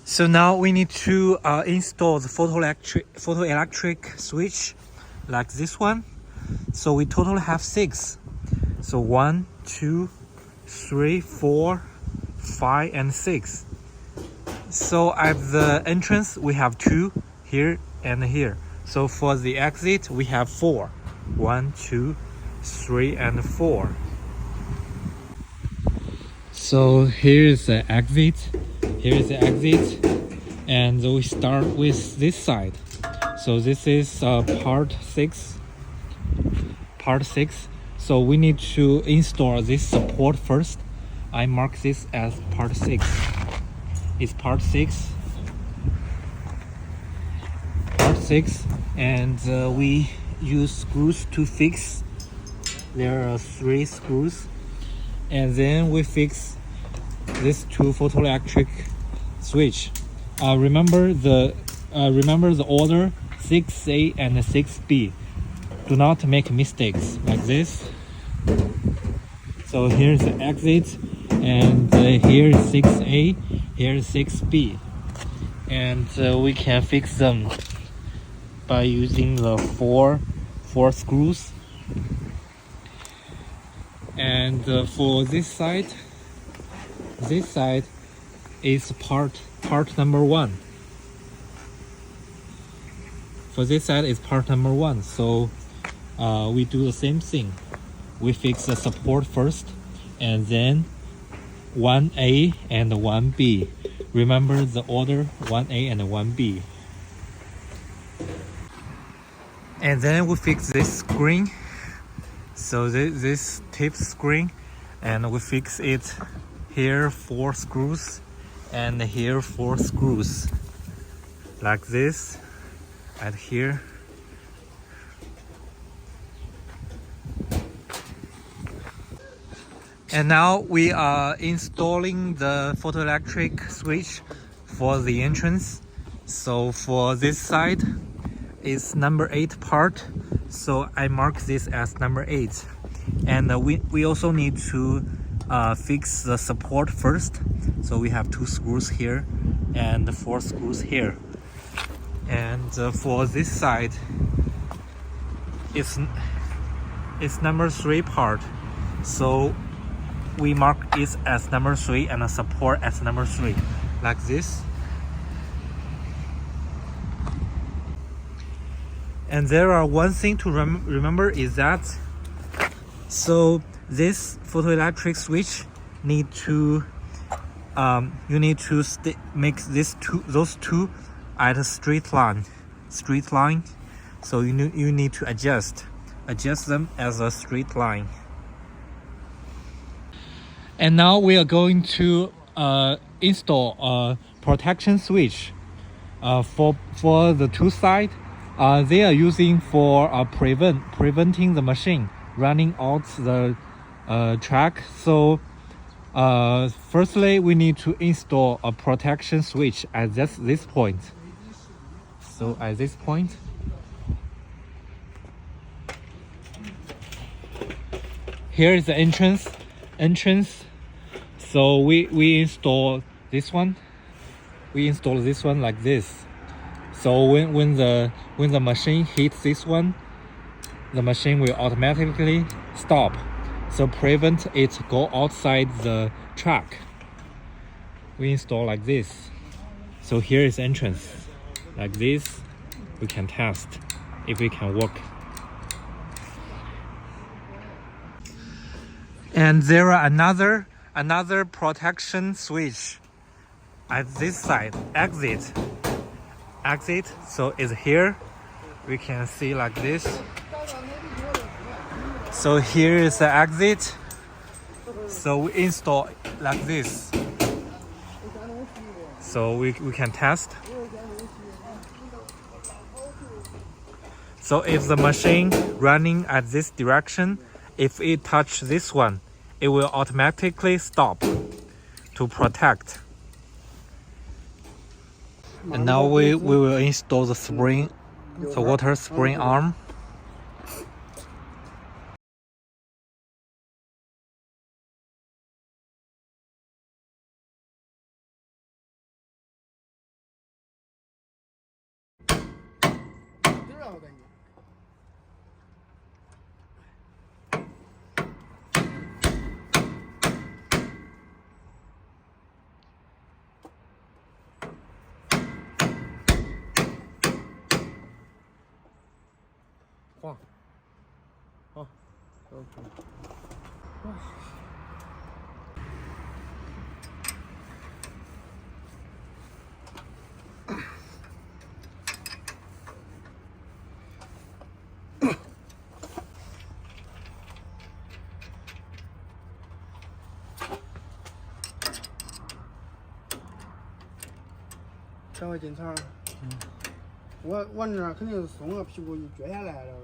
So now we need to install the photoelectric switch like this one. So we totally have 6. So 1, 2, 3, 4, 5, and 6. So at the entrance we have 2 here and here. So for the exit we have 4. 1, 2, 3, and 4. So here is the exit. Here is the exit, and we start with this side. So this is part 6. Part 6. So we need to install this support first. I mark this as part 6. It's part 6. Part 6, and we use screws to fix. There are 3 screws, and then we fix this 2 photoelectric switch. Remember the order 6A and 6B. Do not make mistakes like this. So here's the exit, and here is 6A, here is 6B, and we can fix them by using the four screws. And for this side is part number 1. For this side is part number 1. So we do the same thing. We fix the support first, and then 1A and 1B. Remember the order 1A and 1B. And then we fix this screen. So this tip screen, and we fix it here 4 screws, and here 4 screws like this, and here. And now we are installing the photoelectric switch for the entrance. So for this side is number 8 part, so I mark this as number 8. And we also need to fix the support first. So we have 2 screws here and 4 screws here. And for this side it's number 3 part, so we mark it as number 3 and the support as number 3 like this. And there are one thing to remember is that, so this photoelectric switch need to you need to make those two at a straight line. So you need to adjust them as a straight line. And now we are going to install a protection switch for the 2 sides. They are using for preventing the machine running out the track. So firstly we need to install a protection switch at this point. So at this point, here is the entrance. So we install this one. We install this one like this. So when the machine hits this one, the machine will automatically stop. So prevent it go outside the track. We install like this. So here is entrance. Like this, we can test if it can work. And there are another protection switch at this side, exit. So it's here, we can see like this. So here is the exit. So we install like this, so we can test. So if the machine running at this direction, if it touch this one, it will automatically stop to protect. And now we will install the spring, the water spring arm. 我感觉。晃，好，OK。这回进厂，我那肯定是松了，屁股一撅下来了，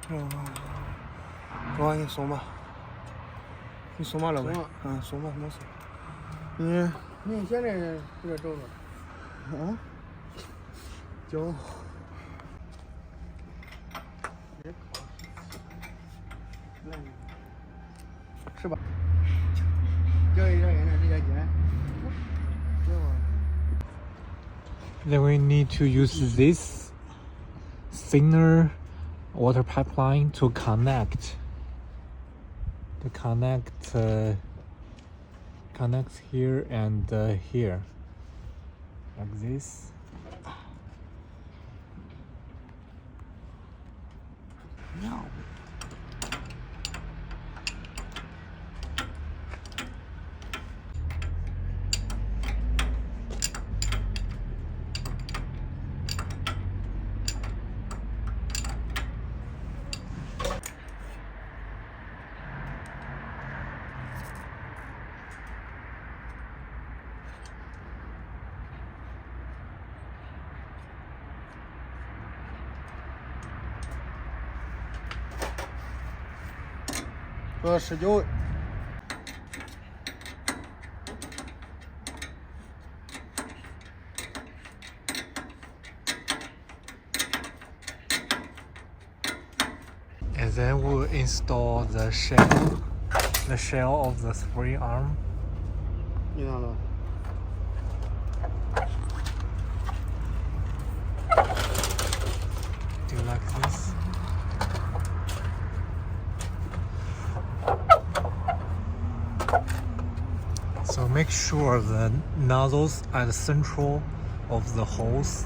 是吧？我给你松吧，你松吧，老板。松吧，没事。你现在有点皱了。就。是吧？这一点这些钱。Then we need to use this thinner water pipeline to connect here and here, like this. No.19。And then we'll install the shell of the spring arm. You know. Do like this. So make sure the nozzles are the central of the hose.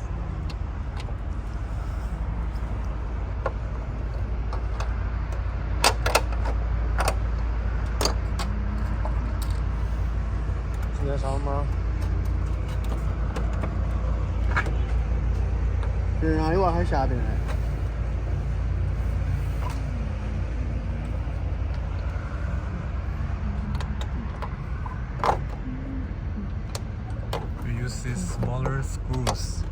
We use these smaller screws.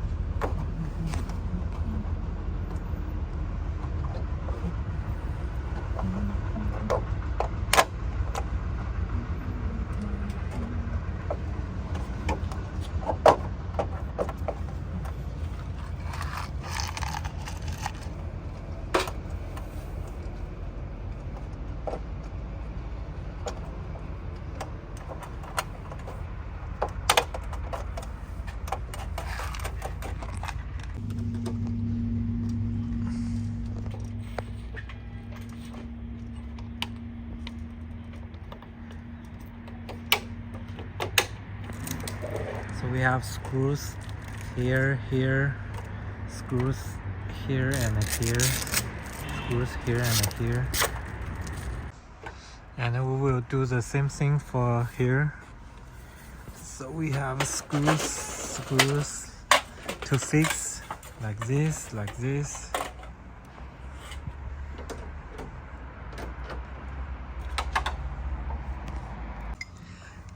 So we have screws here, screws here and here, screws here and here. And then we will do the same thing for here. So we have screws to fix like this.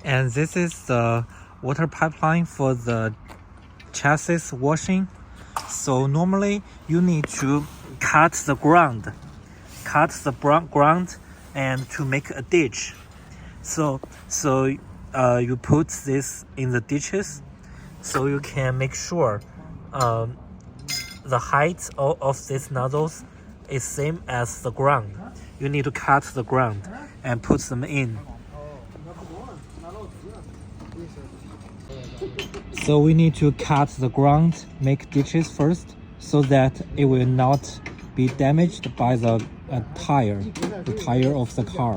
And this is the water pipeline for the chassis washing. So normally you need to cut the ground and to make a ditch. So you put this in the ditches, so you can make sure the height of these nozzles is same as the ground. You need to cut the ground and put them in. So we need to cut the ground, make ditches first, so that it will not be damaged by the tire of the car.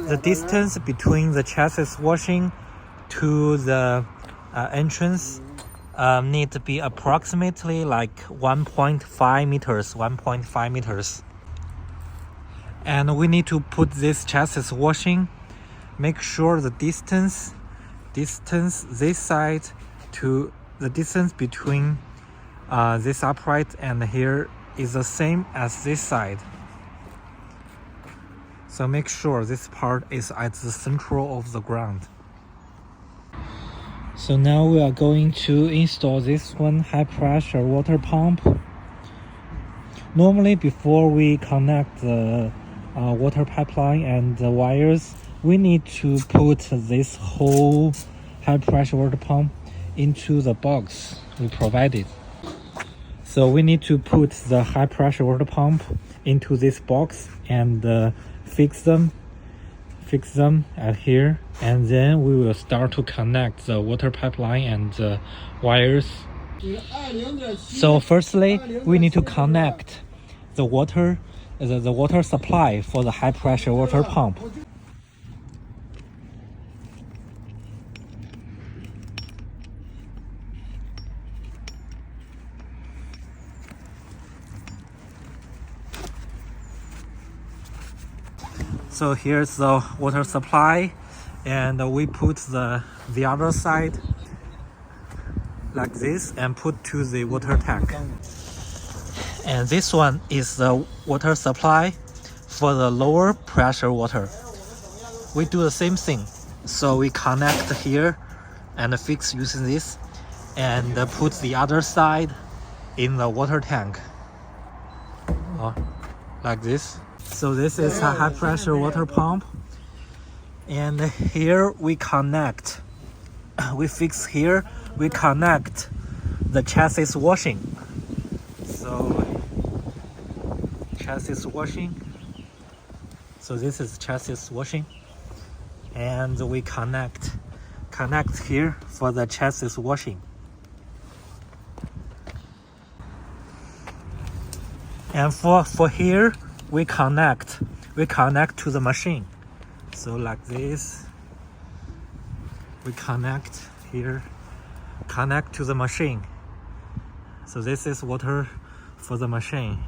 The distance between the chassis washing to the entrance need to be approximately like 1.5 meters. And we need to put this chassis washing, make sure the distance this side to the distance between this upright and here is the same as this side. So make sure this part is at the central of the ground. So now we are going to install this one high pressure water pump. Normally before we connect the water pipeline and the wires, we need to put this whole high pressure water pump into the box we provided. So we need to put the high pressure water pump into this box and fix them at here, and then we will start to connect the water pipeline and wires. So firstly, we need to connect the water supply for the high pressure water pump. So here's the water supply, and we put the other side like this and put to the water tank. And this one is the water supply for the lower pressure water. We do the same thing. So we connect here and fix using this and put the other side in the water tank. Like this. So this is a high pressure water pump, and here we connect, we connect the chassis washing. So chassis washing, so this is chassis washing, and we connect here for the chassis washing. And for here, we connect to the machine. So like this, we connect here, connect to the machine. So this is water for the machine.